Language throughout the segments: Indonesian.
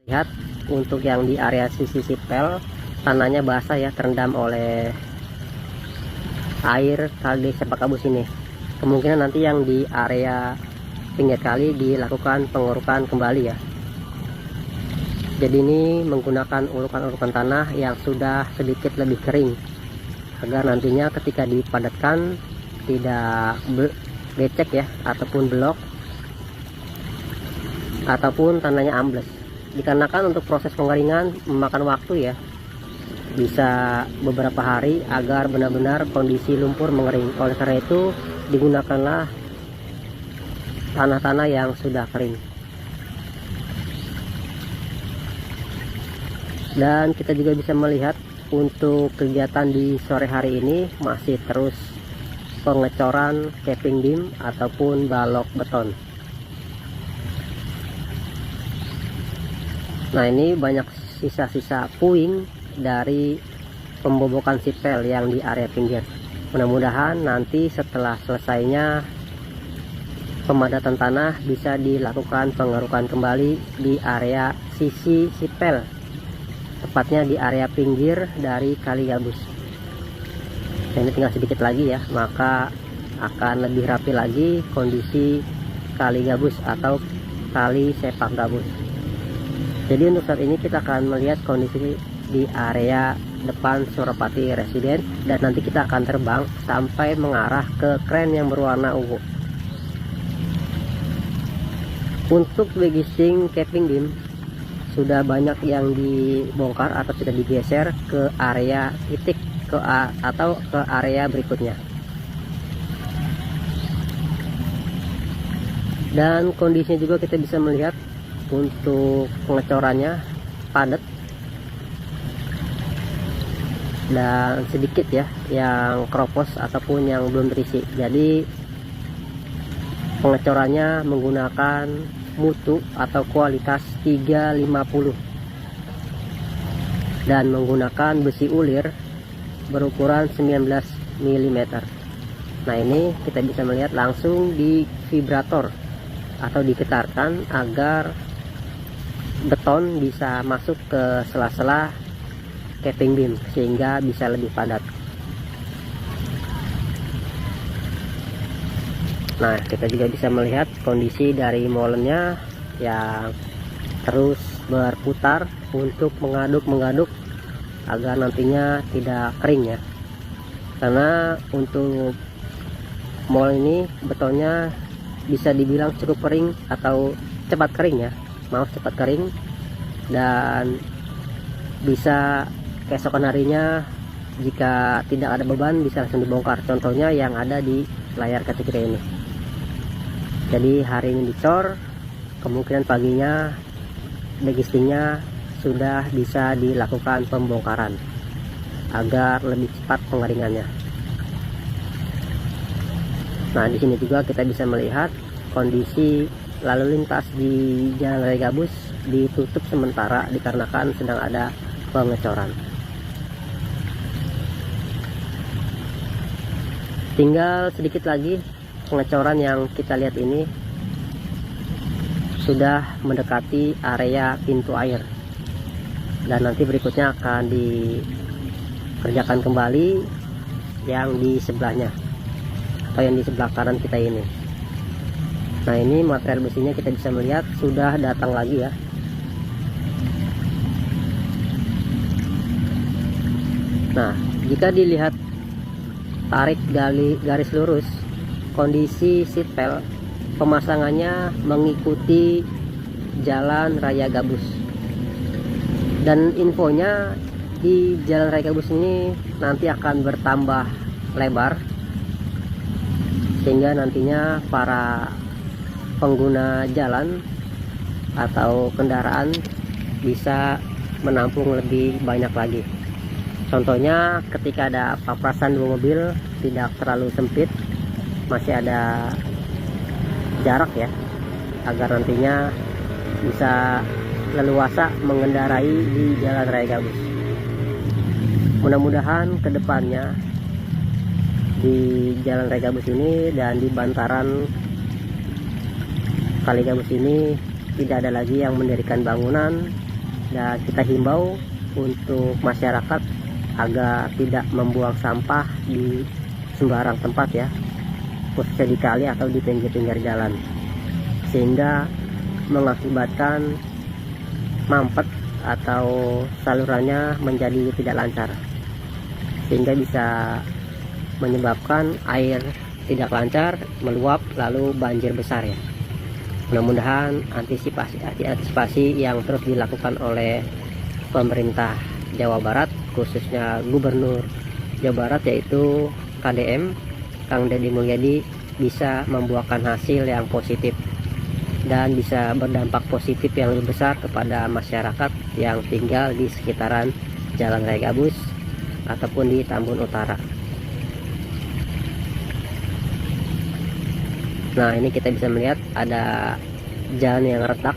Lihat untuk yang di area sisi sipel, tanahnya basah ya, terendam oleh air kali Sepak Gabus ini. Kemungkinan nanti yang di area pinggir kali dilakukan pengurukan kembali ya. Jadi ini menggunakan ulukan-ulukan tanah yang sudah sedikit lebih kering, agar nantinya ketika dipadatkan tidak becek ya, ataupun belok, ataupun tanahnya ambles. Dikarenakan untuk proses pengeringan memakan waktu ya, bisa beberapa hari agar benar-benar kondisi lumpur mengering. Oleh karena itu digunakanlah tanah-tanah yang sudah kering. Dan kita juga bisa melihat untuk kegiatan di sore hari ini masih terus pengecoran capping beam ataupun balok beton. Nah, ini banyak sisa-sisa puing dari pembobokan sipel yang di area pinggir. Mudah-mudahan nanti setelah selesainya pemadatan tanah bisa dilakukan pengerukan kembali di area sisi sipel, tepatnya di area pinggir dari Kali Gabus. Dan ini tinggal sedikit lagi ya, maka akan lebih rapi lagi kondisi Kali Gabus atau Kali Sepak Gabus. Jadi untuk saat ini kita akan melihat kondisi di area depan Suropati Residen, dan nanti kita akan terbang sampai mengarah ke kren yang berwarna ungu. Untuk legising capping beam sudah banyak yang dibongkar atau sudah digeser ke area titik atau ke area berikutnya. Dan kondisinya juga kita bisa melihat untuk pengecorannya padat dan sedikit ya yang kropos ataupun yang belum terisi. Jadi pengecorannya menggunakan mutu atau kualitas 350 dan menggunakan besi ulir berukuran 19 mm. Nah, ini kita bisa melihat langsung di vibrator atau digetarkan agar beton bisa masuk ke sela-sela capping beam sehingga bisa lebih padat. Nah, kita juga bisa melihat kondisi dari molennya yang terus berputar untuk mengaduk agar nantinya tidak kering ya. Karena untuk molen ini betonnya bisa dibilang cukup kering atau cepat kering ya, cepat kering, dan bisa keesokan harinya jika tidak ada beban bisa langsung dibongkar. Contohnya yang ada di layar kaca kita ini. Jadi hari ini dicor, kemungkinan paginya degistingnya sudah bisa dilakukan pembongkaran agar lebih cepat pengeringannya. Nah, di sini juga kita bisa melihat kondisi lalu lintas di Jalan Raya Gabus ditutup sementara dikarenakan sedang ada pengecoran. Tinggal sedikit lagi pengecoran yang kita lihat ini sudah mendekati area pintu air, dan nanti berikutnya akan dikerjakan kembali yang di sebelahnya atau yang di sebelah kanan kita ini. Nah, ini material besinya kita bisa melihat sudah datang lagi ya. Nah, jika dilihat tarik garis lurus, kondisi sipel pemasangannya mengikuti Jalan Raya Gabus, dan infonya di Jalan Raya Gabus ini nanti akan bertambah lebar sehingga nantinya para pengguna jalan atau kendaraan bisa menampung lebih banyak lagi. Contohnya ketika ada papasan dua mobil tidak terlalu sempit, masih ada jarak ya, agar nantinya bisa leluasa mengendarai di Jalan Raya Gabus. Mudah-mudahan kedepannya di Jalan Raya Gabus ini dan di bantaran Kali Gabus ini tidak ada lagi yang mendirikan bangunan Dan kita himbau untuk masyarakat agar tidak membuang sampah di sembarang tempat ya, khususnya di kali atau di pinggir-pinggir jalan, sehingga mengakibatkan mampet atau salurannya menjadi tidak lancar, sehingga bisa menyebabkan air tidak lancar meluap lalu banjir besar ya. Mudah-mudahan antisipasi yang terus dilakukan oleh pemerintah Jawa Barat, khususnya Gubernur Jawa Barat yaitu KDM Kang Deddy Mulyadi, bisa membuahkan hasil yang positif dan bisa berdampak positif yang lebih besar kepada masyarakat yang tinggal di sekitaran Jalan Raya Gabus ataupun di Tambun Utara. Nah, ini kita bisa melihat ada jalan yang retak,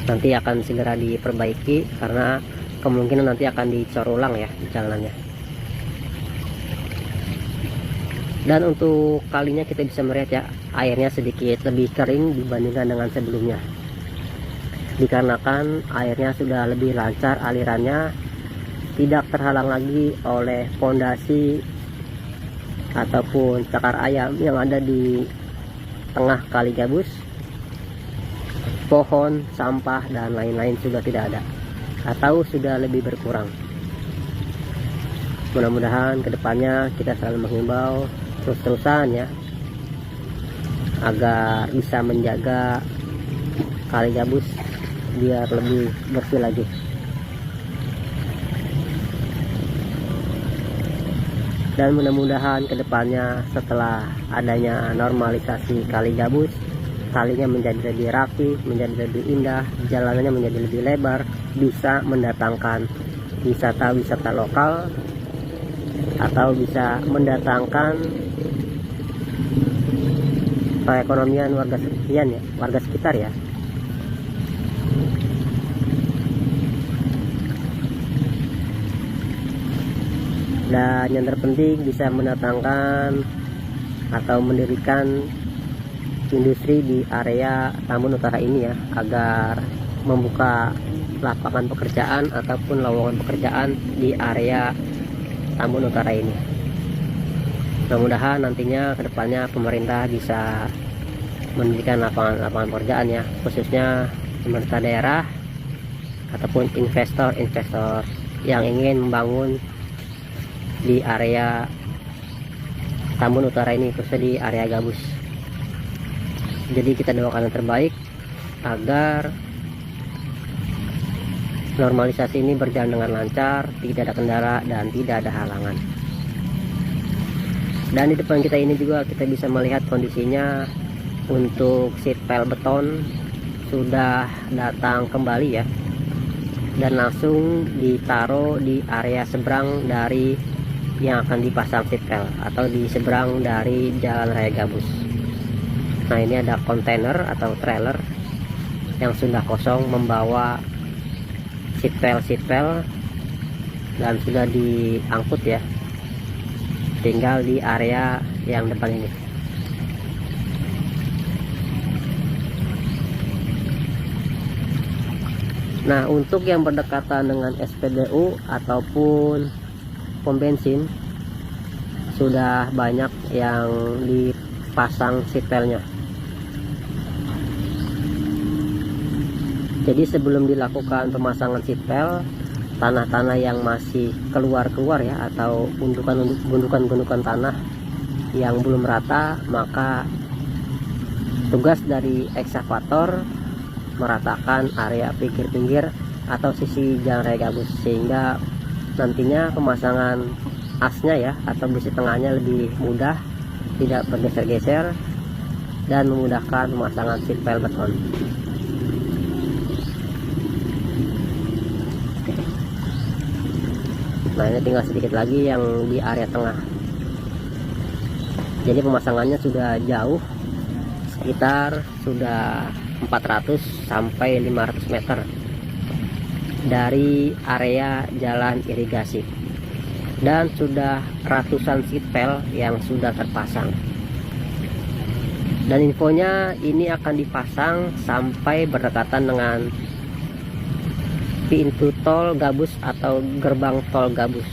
nanti akan segera diperbaiki karena kemungkinan nanti akan dicor ulang ya jalannya. Dan untuk kalinya kita bisa melihat ya, airnya sedikit lebih kering dibandingkan dengan sebelumnya, dikarenakan airnya sudah lebih lancar alirannya, tidak terhalang lagi oleh pondasi ataupun cakar ayam yang ada di tengah Kali Gabus. Pohon, sampah dan lain-lain sudah tidak ada atau sudah lebih berkurang. Mudah-mudahan kedepannya kita selalu menghimbau terus-terusan ya, agar bisa menjaga Kali Gabus biar lebih bersih lagi. Dan mudah-mudahan kedepannya setelah adanya normalisasi Kali Gabus, kalinya menjadi lebih rapi, menjadi lebih indah, jalanannya menjadi lebih lebar, bisa mendatangkan wisata-wisata lokal atau bisa mendatangkan perekonomian warga sekitar ya. Dan yang terpenting bisa mendatangkan atau mendirikan industri di area Tambun Utara ini ya, agar membuka lapangan pekerjaan ataupun lowongan pekerjaan di area Tambun Utara ini. Mudah-mudahan nantinya kedepannya pemerintah bisa mendirikan lapangan pekerjaan ya, khususnya pemerintah daerah ataupun investor-investor yang ingin membangun di area Tambun Utara ini, khususnya di area Gabus. Jadi kita doakan yang terbaik agar normalisasi ini berjalan dengan lancar, tidak ada kendala dan tidak ada halangan. Dan di depan kita ini juga kita bisa melihat kondisinya untuk seat pel beton sudah datang kembali ya, dan langsung ditaruh di area seberang dari yang akan dipasang seat pel atau di seberang dari Jalan Raya Gabus. Nah, ini ada kontainer atau trailer yang sudah kosong membawa seat pel dan sudah diangkut ya, tinggal di area yang depan ini. Nah, untuk yang berdekatan dengan SPBU ataupun pom bensin sudah banyak yang dipasang seatbeltnya. Jadi sebelum dilakukan pemasangan seatbelt, tanah-tanah yang masih keluar ya, atau gundukan tanah yang belum rata, maka tugas dari eksavator meratakan area pinggir-pinggir atau sisi Jalan Raya Gabus, sehingga nantinya pemasangan asnya ya atau besi tengahnya lebih mudah, tidak bergeser-geser, dan memudahkan pemasangan seat pel beton. Nah, ini tinggal sedikit lagi yang di area tengah. Jadi pemasangannya sudah jauh, sekitar sudah 400 sampai 500 meter dari area jalan irigasi, dan sudah ratusan seat pel yang sudah terpasang. Dan infonya ini akan dipasang sampai berdekatan dengan pintu tol gabus atau gerbang tol gabus.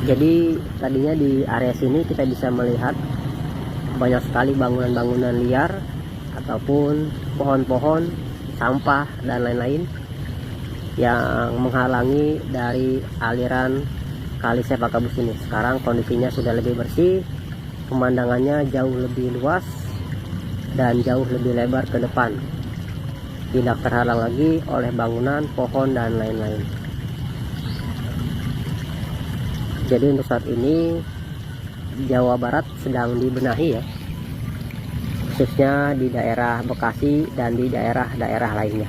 Jadi tadinya di area sini kita bisa melihat banyak sekali bangunan-bangunan liar ataupun pohon-pohon, sampah dan lain-lain yang menghalangi dari aliran kali Sepak Gabus ini. Sekarang kondisinya sudah lebih bersih, pemandangannya jauh lebih luas dan jauh lebih lebar ke depan, tidak terhalang lagi oleh bangunan, pohon dan lain-lain. Jadi untuk saat ini Jawa Barat sedang dibenahi ya, khususnya di daerah Bekasi dan di daerah-daerah lainnya.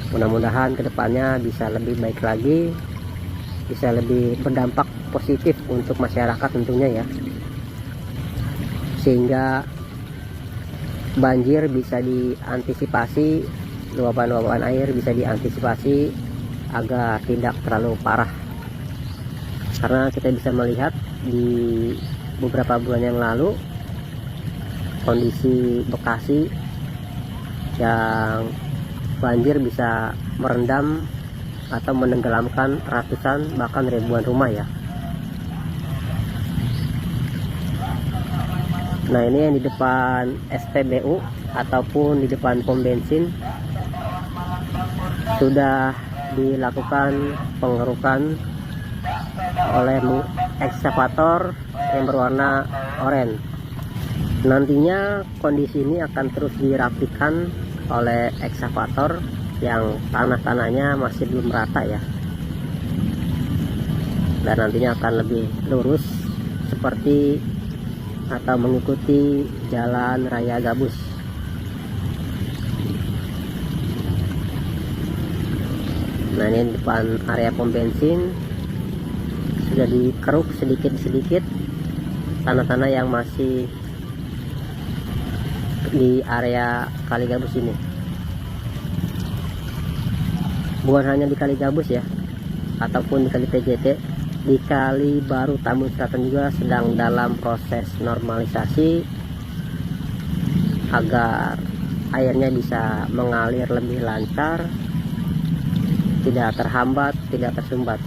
Mudah-mudahan kedepannya bisa lebih baik lagi, bisa lebih berdampak positif untuk masyarakat tentunya ya, sehingga banjir bisa diantisipasi, luapan-luapan air bisa diantisipasi agar tidak terlalu parah. Karena kita bisa melihat di beberapa bulan yang lalu kondisi Bekasi yang banjir bisa merendam atau menenggelamkan ratusan bahkan ribuan rumah ya. Nah, ini yang di depan SPBU ataupun di depan pom bensin sudah dilakukan pengerukan oleh ekskavator yang berwarna oranye. Nantinya kondisi ini akan terus dirapikan oleh ekskavator yang tanah-tanahnya masih belum rata ya, dan nantinya akan lebih lurus seperti atau mengikuti jalan raya Gabus. Nah, ini depan area pom bensin sudah dikeruk sedikit-sedikit tanah-tanah yang masih di area Kali Gabus ini. Bukan hanya di Kali Gabus ya, ataupun di Kali PJT, di Kali Baru Tambun Selatan juga sedang dalam proses normalisasi agar airnya bisa mengalir lebih lancar, tidak terhambat, tidak tersumbat.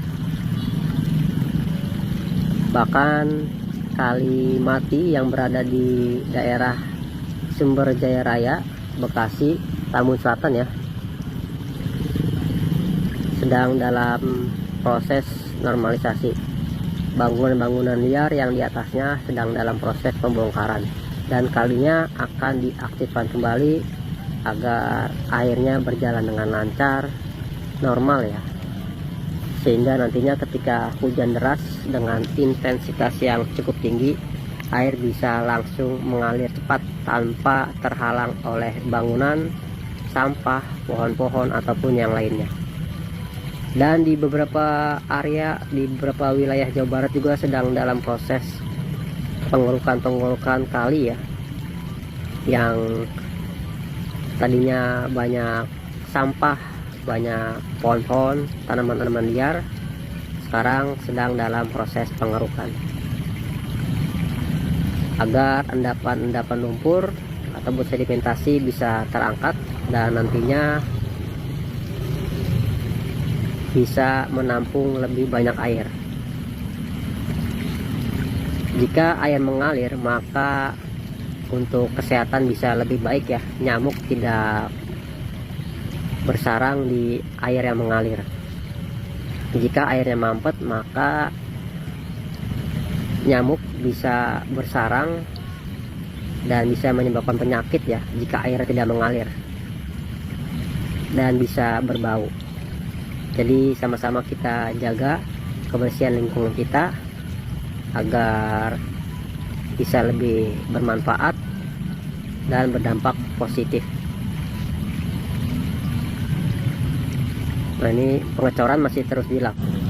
Bahkan Kali Mati yang berada di daerah Sumber Jaya Raya, Bekasi, Tambun Selatan ya, sedang dalam proses normalisasi. Bangunan-bangunan liar yang di atasnya sedang dalam proses pembongkaran, dan kalinya akan diaktifkan kembali agar airnya berjalan dengan lancar, normal ya, sehingga nantinya ketika hujan deras dengan intensitas yang cukup tinggi, air bisa langsung mengalir cepat tanpa terhalang oleh bangunan, sampah, pohon-pohon ataupun yang lainnya. Dan di beberapa area, di beberapa wilayah Jawa Barat juga sedang dalam proses pengerukan kali ya, yang tadinya banyak sampah, banyak pohon-pohon, tanaman-tanaman liar, sekarang sedang dalam proses pengerukan agar endapan-endapan lumpur ataupun sedimentasi bisa terangkat dan nantinya bisa menampung lebih banyak air. Jika air mengalir, maka untuk kesehatan bisa lebih baik ya, nyamuk tidak bersarang di air yang mengalir. Jika airnya mampet, maka nyamuk bisa bersarang dan bisa menyebabkan penyakit ya jika airnya tidak mengalir, dan bisa berbau. Jadi sama-sama kita jaga kebersihan lingkungan kita agar bisa lebih bermanfaat dan berdampak positif. Nah, ini pengecoran masih terus dilakukan.